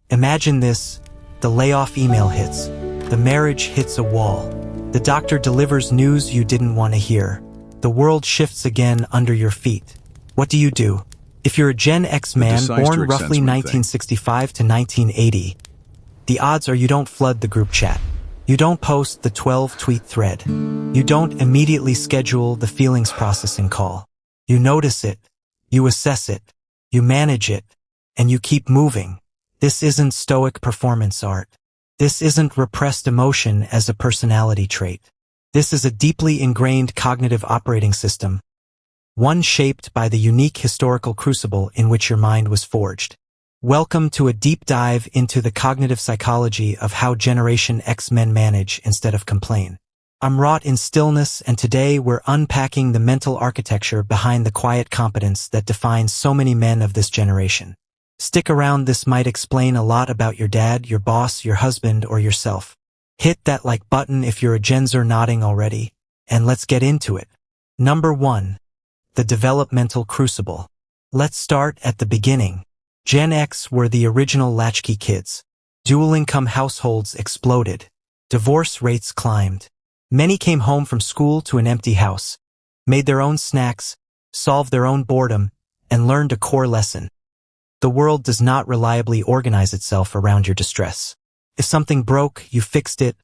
Imagine this: the layoff email hits, the marriage hits a wall, the doctor delivers news you didn't want to hear, the world shifts again under your feet. What do you do? If you're a Gen X man born roughly 1965 to 1980, the odds are you don't flood the group chat. You don't post the 12-tweet thread. You don't immediately schedule the feelings processing call. You notice it, you assess it, you manage it, and you keep moving. This isn't stoic performance art. This isn't repressed emotion as a personality trait. This is a deeply ingrained cognitive operating system, one shaped by the unique historical crucible in which your mind was forged. Welcome to a deep dive into the cognitive psychology of how Generation X men manage instead of complain. I'm wrought in stillness, and today we're unpacking the mental architecture behind the quiet competence that defines so many men of this generation. Stick around, this might explain a lot about your dad, your boss, your husband, or yourself. Hit that like button if you're a Gen Zer nodding already, and let's get into it. Number 1. The developmental crucible. Let's start at the beginning. Gen X were the original latchkey kids. Dual-income households exploded. Divorce rates climbed. Many came home from school to an empty house, made their own snacks, solved their own boredom, and learned a core lesson. The world does not reliably organize itself around your distress. If something broke, you fixed it,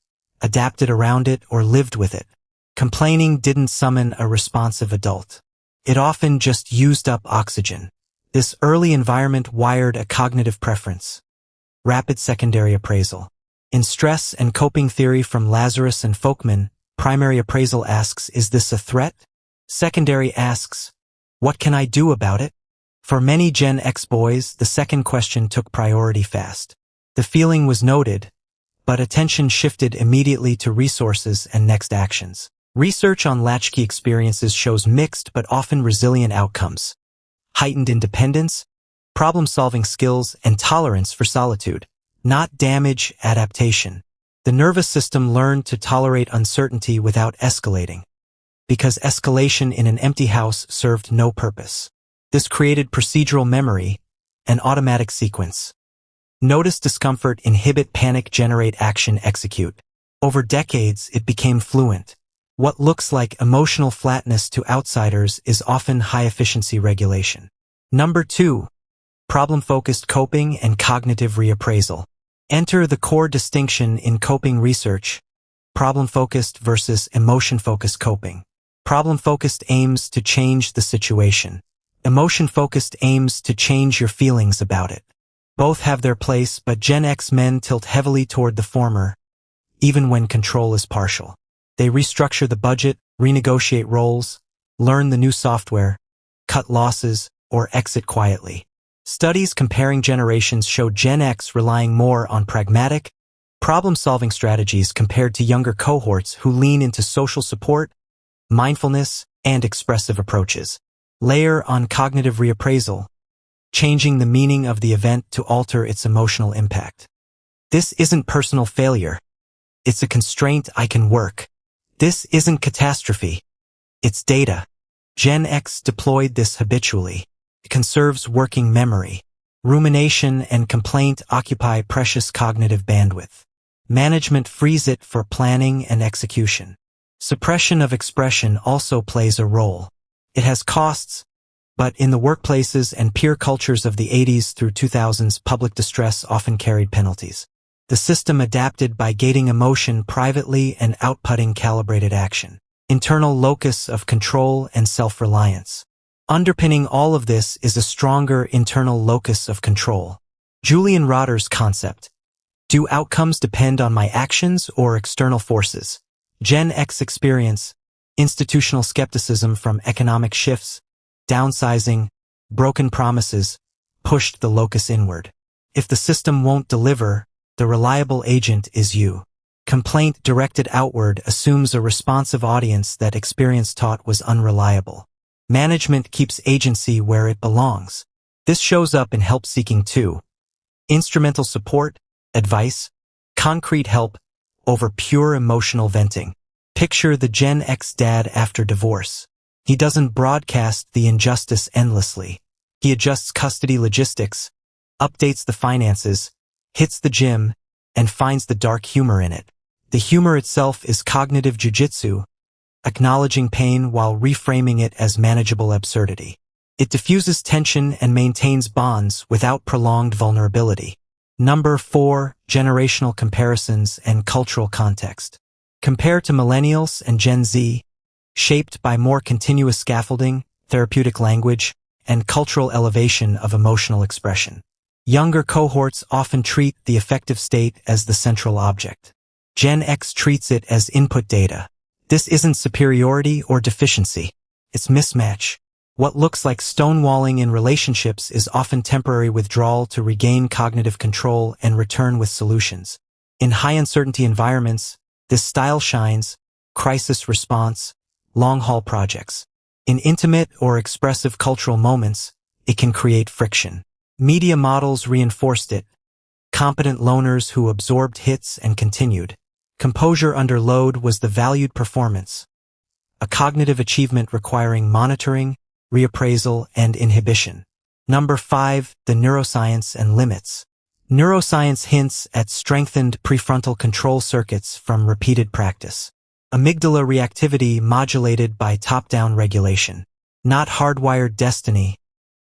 adapted around it, or lived with it. Complaining didn't summon a responsive adult. It often just used up oxygen. This early environment wired a cognitive preference. Rapid secondary appraisal. In stress and coping theory from Lazarus and Folkman, primary appraisal asks, is this a threat? Secondary asks, what can I do about it? For many Gen X boys, the second question took priority fast. The feeling was noted, but attention shifted immediately to resources and next actions. Research on latchkey experiences shows mixed but often resilient outcomes. Heightened independence, problem-solving skills, and tolerance for solitude. Not damage, adaptation. The nervous system learned to tolerate uncertainty without escalating, because escalation in an empty house served no purpose. This created procedural memory, an automatic sequence. Notice discomfort, inhibit panic, generate action, execute. Over decades, it became fluent. What looks like emotional flatness to outsiders is often high-efficiency regulation. Number 2. Problem-focused coping and cognitive reappraisal. Enter the core distinction in coping research: problem-focused versus emotion-focused coping. Problem-focused aims to change the situation. Emotion-focused aims to change your feelings about it. Both have their place, but Gen X men tilt heavily toward the former, even when control is partial. They restructure the budget, renegotiate roles, learn the new software, cut losses, or exit quietly. Studies comparing generations show Gen X relying more on pragmatic, problem-solving strategies compared to younger cohorts who lean into social support, mindfulness, and expressive approaches. Layer on cognitive reappraisal, changing the meaning of the event to alter its emotional impact. This isn't personal failure. It's a constraint I can work. This isn't catastrophe. It's data. Gen X deployed this habitually. It conserves working memory. Rumination and complaint occupy precious cognitive bandwidth. Management frees it for planning and execution. Suppression of expression also plays a role. It has costs, but in the workplaces and peer cultures of the 80s through 2000s, public distress often carried penalties. The system adapted by gating emotion privately and outputting calibrated action. Internal locus of control and self-reliance. Underpinning all of this is a stronger internal locus of control. Julian Rotter's concept. Do outcomes depend on my actions or external forces? Gen X experience. Institutional skepticism from economic shifts, downsizing, broken promises, pushed the locus inward. If the system won't deliver, the reliable agent is you. Complaint directed outward assumes a responsive audience that experience taught was unreliable. Management keeps agency where it belongs. This shows up in help-seeking too. Instrumental support, advice, concrete help, over pure emotional venting. Picture the Gen X dad after divorce. He doesn't broadcast the injustice endlessly. He adjusts custody logistics, updates the finances, hits the gym, and finds the dark humor in it. The humor itself is cognitive jujitsu, acknowledging pain while reframing it as manageable absurdity. It diffuses tension and maintains bonds without prolonged vulnerability. Number 4. Generational comparisons and cultural context. Compared to millennials and Gen Z, shaped by more continuous scaffolding, therapeutic language, and cultural elevation of emotional expression. Younger cohorts often treat the affective state as the central object. Gen X treats it as input data. This isn't superiority or deficiency. It's mismatch. What looks like stonewalling in relationships is often temporary withdrawal to regain cognitive control and return with solutions. In high-uncertainty environments, this style shines: crisis response, long-haul projects. In intimate or expressive cultural moments, it can create friction. Media models reinforced it: competent loners who absorbed hits and continued. Composure under load was the valued performance, a cognitive achievement requiring monitoring, reappraisal, and inhibition. Number 5. The neuroscience and limits. Neuroscience hints at strengthened prefrontal control circuits from repeated practice. Amygdala reactivity modulated by top-down regulation. Not hardwired destiny,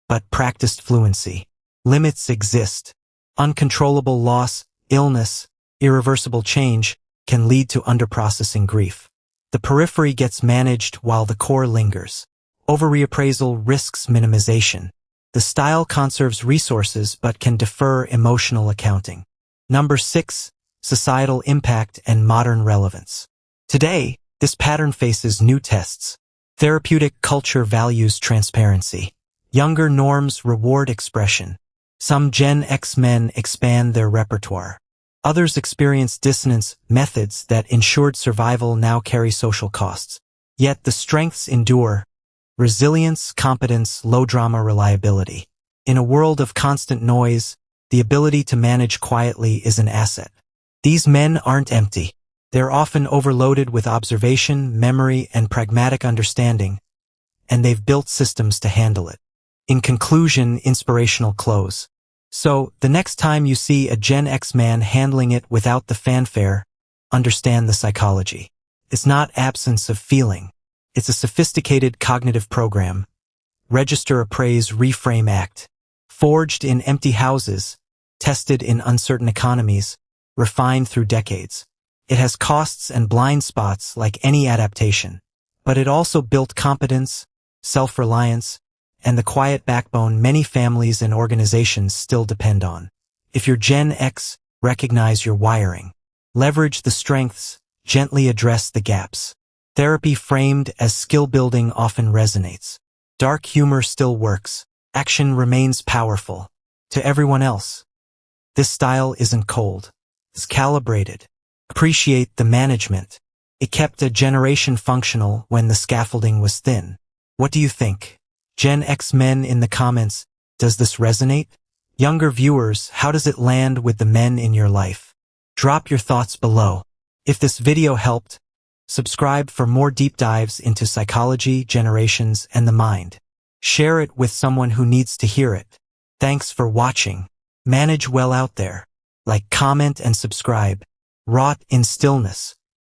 but practiced fluency. Limits exist. Uncontrollable loss, illness, irreversible change can lead to underprocessing grief. The periphery gets managed while the core lingers. Over-reappraisal risks minimization. The style conserves resources but can defer emotional accounting. Number 6. Societal impact and modern relevance. Today, this pattern faces new tests. Therapeutic culture values transparency. Younger norms reward expression. Some Gen X men expand their repertoire. Others experience dissonance. Methods that ensured survival now carry social costs. Yet the strengths endure: resilience, competence, low-drama reliability. In a world of constant noise, the ability to manage quietly is an asset. These men aren't empty. They're often overloaded with observation, memory, and pragmatic understanding, and they've built systems to handle it. In conclusion, inspirational close. So, the next time you see a Gen X man handling it without the fanfare, understand the psychology. It's not absence of feeling. It's a sophisticated cognitive program. Register, appraise, reframe, act. Forged in empty houses, tested in uncertain economies, refined through decades. It has costs and blind spots like any adaptation, but it also built competence, self-reliance, and the quiet backbone many families and organizations still depend on. If you're Gen X, recognize your wiring. Leverage the strengths, gently address the gaps. Therapy framed as skill building often resonates. Dark humor still works. Action remains powerful. To everyone else, this style isn't cold. It's calibrated. Appreciate the management. It kept a generation functional when the scaffolding was thin. What do you think? Gen X men in the comments, does this resonate? Younger viewers, how does it land with the men in your life? Drop your thoughts below. If this video helped, subscribe for more deep dives into psychology, generations, and the mind. Share it with someone who needs to hear it. Thanks for watching. Manage well out there. Like, comment, and subscribe. Rot in stillness.